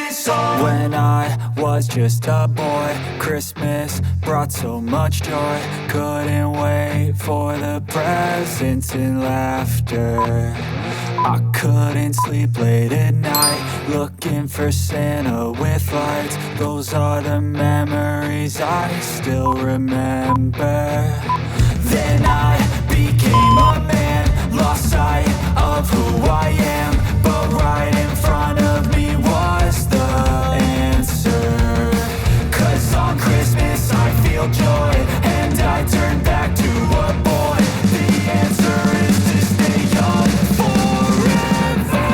Christmas song. When I was just a boy, Christmas brought so much joy. Couldn't wait for the presents and laughter. I couldn't sleep late at night, looking for Santa with lights. Those are the memories I still remember. Then I became a man, lost sight of who I am. But right in front of me was the answer. 'Cause on Christmas I feel joy, and I turn back to a boy. The answer is to stay young forever.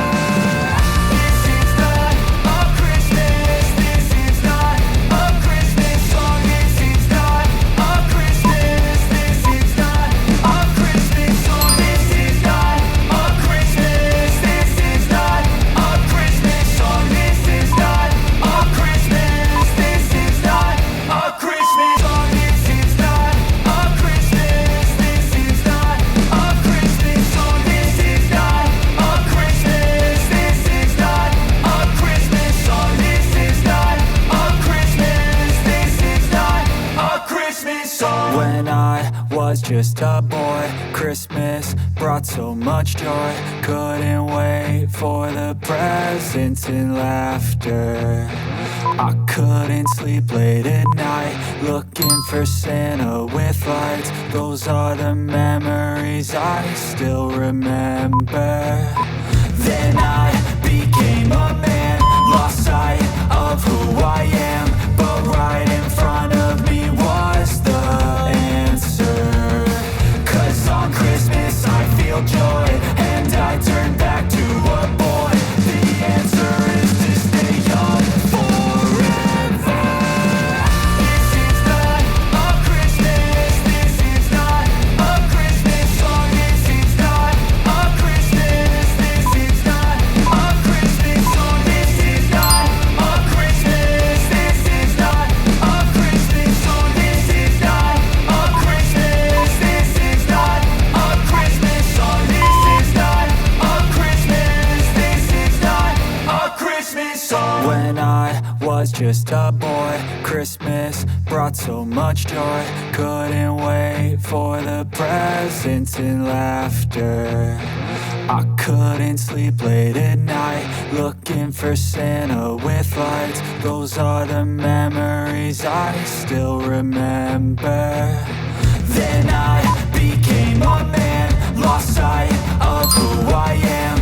This is not a Christmas, this is not a Christmas song. This is not a Christmas, this is not a Christmas song. This is not a Christmas, this is not a Christmas song. This is not a Christmas, this is not a Christmas song. This is not a Christmas, this is not a Christmas song. This is not a Christmas, this is not a Christmas song. This is not a Christmas, this is not a Christmas song. When I was just a boy, Christmas brought so much joy. Couldn't wait for the presents and laughter. I couldn't sleep late at night, looking for Santa with lights. Those are the memories I still remember. Then I became a man, lost sight of who I am. But right in front of me was the answer. 'Cause on Christmas I feel joy, and I turn back to a boy. The answer is to stay young forever. This is not a Christmas, this is not a Christmas song. This is not a Christmas, this is not a Christmas song. This is not a Christmas, this is not a Christmas song. This is not a Christmas, this is not a Christmas song. This is not a Christmas, this is not a Christmas song. When I was just a boy, Christmas brought so much joy. Couldn't wait for the presents and laughter. I couldn't sleep late at night, looking for Santa with lights. Those are the memories I still remember. Then I became a man, lost sight of who I am.